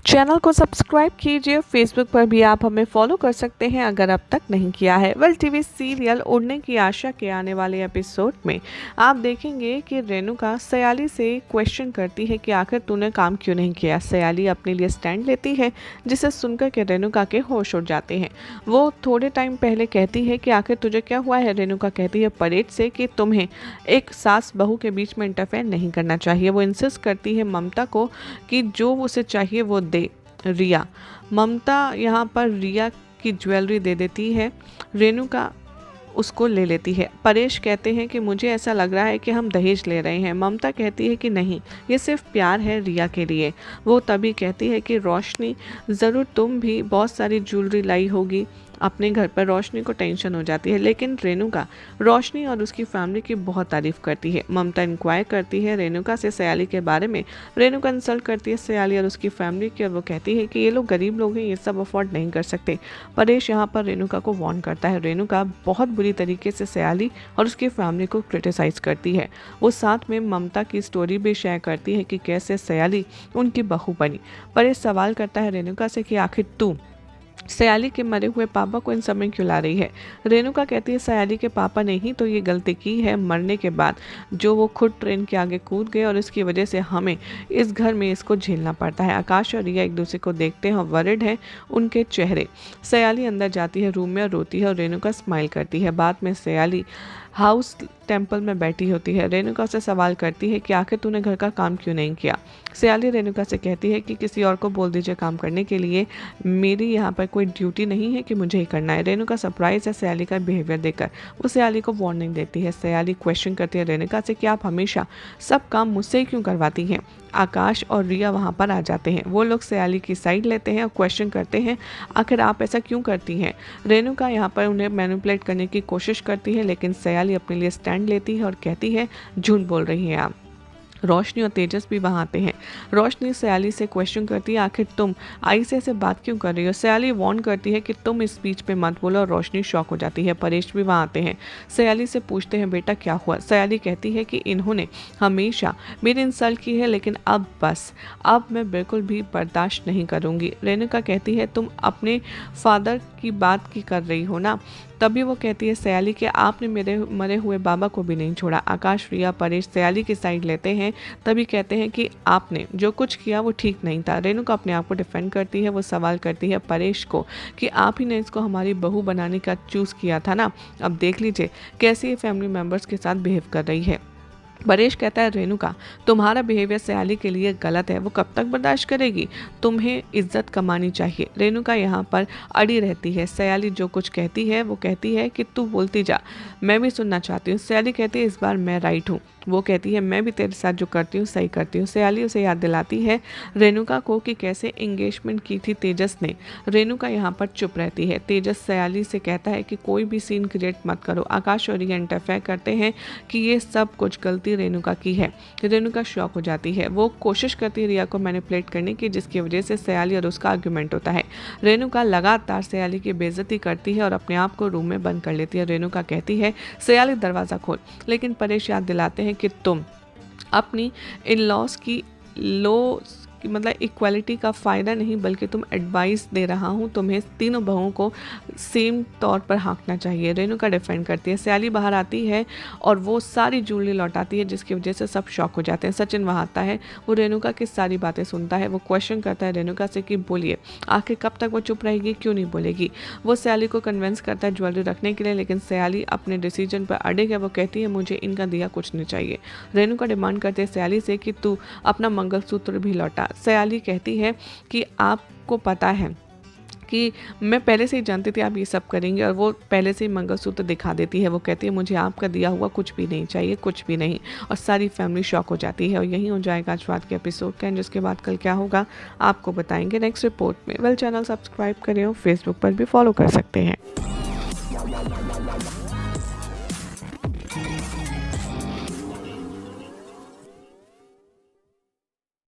Channel को subscribe कीजिए। Facebook पर भी आप हमें फॉलो कर सकते हैं अगर अब तक नहीं किया है। वेल टीवी सीरियल उड़ने की आशा के आने वाले एपिसोड में आप देखेंगे कि रेणुका सयाली से क्वेश्चन करती है कि आखिर तूने काम क्यों नहीं किया। सयाली अपने लिए स्टैंड लेती है, जिसे सुनकर के रेणुका के होश उड़ जाते हैं। वो थोड़े टाइम पहले कहती है कि आखिर तुझे क्या हुआ है। रेणुका कहती है परेड से कि तुम्हें एक सास बहू के बीच में इंटरफेयर नहीं करना चाहिए। वो इंसिस्ट करती है ममता को कि जो उसे चाहिए वो दे। रिया, ममता यहाँ पर रिया की ज्वेलरी दे देती है। रेणुका उसको ले लेती है। परेश कहते हैं कि मुझे ऐसा लग रहा है कि हम दहेज ले रहे हैं। ममता कहती है कि नहीं, ये सिर्फ प्यार है रिया के लिए। वो तभी कहती है कि रोशनी, ज़रूर तुम भी बहुत सारी ज्वेलरी लाई होगी अपने घर पर। रोशनी को टेंशन हो जाती है, लेकिन रेणुका रोशनी और उसकी फैमिली की बहुत तारीफ करती है। ममता इंक्वायर करती है रेणुका से सयाली के बारे में। रेणुका इंसल्ट करती है सयाली और उसकी फैमिली की, और वो कहती है कि ये लोग गरीब लोग हैं, ये सब अफोर्ड नहीं कर सकते। परेश यहाँ पर रेणुका को वार्न करता है। रेणुका बहुत बुरी तरीके से सयाली और उसकी फैमिली को क्रिटिसाइज करती है। वो साथ में ममता की स्टोरी भी शेयर करती है कि कैसे सयाली उनकी बहू बनी। परेश सवाल करता है रेणुका से कि आखिर तू सयाली के मरे हुए पापा को इन समय क्यों ला रही है। रेणुका कहती है सयाली के पापा ने ही तो ये गलती की है मरने के बाद, जो वो खुद ट्रेन के आगे कूद गए और इसकी वजह से हमें इस घर में इसको झेलना पड़ता है। आकाश और रिया एक दूसरे को देखते हैं और वरिड हैं उनके चेहरे। सयाली अंदर जाती है रूम में और रोती है और रेणुका स्माइल करती है। बाद में सयाली हाउस टेम्पल में बैठी होती है। रेणुका से सवाल करती है कि आखिर तूने घर का काम क्यों नहीं किया। सयाली रेणुका से कहती है कि किसी और को बोल दीजिए काम करने के लिए, मेरी यहाँ पर कोई ड्यूटी नहीं है कि मुझे ही करना है। रेणुका सरप्राइज है सयाली का बिहेवियर देखकर। वो सयाली को वार्निंग देती है। सयाली क्वेश्चन करती है रेणुका से कि आप हमेशा सब काम मुझसे ही क्यों करवाती हैं। आकाश और रिया वहाँ पर आ जाते हैं। वो लोग सयाली की साइड लेते हैं और क्वेश्चन करते हैं आखिर आप ऐसा क्यों करती हैं। रेणुका यहाँ पर उन्हें मैनिपुलेट करने की कोशिश करती है, लेकिन सयाली अपने लिए स्टैंड लेती है और कहती है झूठ बोल रही हैं आप। रोशनी और तेजस भी वहाँ आते हैं। रोशनी सयाली से क्वेश्चन करती है आखिर तुम आई से ऐसे बात क्यों कर रही हो। सयाली वार्न करती है कि तुम इस स्पीच पे मत बोलो और रोशनी शॉक हो जाती है। परेश भी वहाँ आते हैं। सयाली से पूछते हैं बेटा क्या हुआ। सयाली कहती है कि इन्होंने हमेशा मेरी इंसल्ट की है, लेकिन अब बस, अब मैं बिल्कुल भी बर्दाश्त नहीं करूँगी। रेणुका कहती है तुम अपने फादर की बात की कर रही हो ना। तभी वो कहती है सयाली कि आपने मेरे मरे हुए बाबा को भी नहीं छोड़ा। आकाश, रिया, परेश सयाली की साइड लेते हैं। तभी कहते हैं कि आपने जो कुछ किया वो ठीक नहीं था। रेणुका अपने आप को डिफेंड करती है। वो सवाल करती है परेश को कि आप ही ने इसको हमारी बहू बनाने का चूज़ किया था ना, अब देख लीजिए कैसे ये फैमिली मेम्बर्स के साथ बिहेव कर रही है। परेश कहता है रेणुका तुम्हारा बिहेवियर सयाली के लिए गलत है, वो कब तक बर्दाश्त करेगी, तुम्हें इज्जत कमानी चाहिए। रेणुका यहाँ पर अड़ी रहती है। सयाली जो कुछ कहती है वो कहती है कि तू बोलती जा, मैं भी सुनना चाहती हूँ। सयाली कहती है इस बार मैं राइट हूँ। वो कहती है मैं भी तेरे साथ जो करती हूँ सही करती हूँ। सयाली उसे याद दिलाती है रेणुका को कि कैसे एंगेजमेंट की थी तेजस ने। रेणुका यहाँ पर चुप रहती है। तेजस सयाली से कहता है कि कोई भी सीन क्रिएट मत करो। आकाश और रिया इंटरफेयर करते हैं कि ये सब कुछ गलती रेणुका की है। रेणुका शॉक हो जाती है। वो कोशिश करती है रिया को मैनिपुलेट करने की, जिसकी वजह से सयाली और उसका आर्गुमेंट होता है। रेणुका लगातार सयाली की बेइज्जती करती है और अपने आप को रूम में बंद कर लेती है। रेणुका कहती है सयाली दरवाज़ा खोल, लेकिन परेश याद दिलाते हैं कि तुम अपनी इन लॉस की मतलब इक्वालिटी का फ़ायदा नहीं, बल्कि तुम एडवाइस दे रहा हूँ, तुम्हें तीनों बहुओं को सेम तौर पर हाँकना चाहिए। रेणुका डिफेंड करती है। सयाली बाहर आती है और वो सारी ज्वेलरी लौटाती है, जिसकी वजह से सब शॉक हो जाते हैं। सचिन वहाँ आता है। वो रेणुका की सारी बातें सुनता है। वो क्वेश्चन करता है रेणुका से कि बोलिए आखिर कब तक वो चुप रहेगी, क्यों नहीं बोलेगी। वो सयाली को कन्विंस करता है ज्वेलरी रखने के लिए, लेकिन सयाली अपने डिसीजन पर अड़िग है। वो कहती है मुझे इनका दिया कुछ नहीं चाहिए। रेणुका डिमांड करते हैं सयाली से कि तू अपना मंगलसूत्र भी लौटा। सयाली कहती है कि आपको पता है कि मैं पहले से ही जानती थी आप ये सब करेंगे, और वो पहले से ही मंगलसूत्र दिखा देती है। वो कहती है मुझे आपका दिया हुआ कुछ भी नहीं चाहिए, कुछ भी नहीं। और सारी फैमिली शॉक हो जाती है। और यही हो जाएगा आज रात के एपिसोड का, जिसके बाद कल क्या होगा आपको बताएंगे नेक्स्ट रिपोर्ट में। वेल चैनल सब्सक्राइब करें और फेसबुक पर भी फॉलो कर सकते हैं।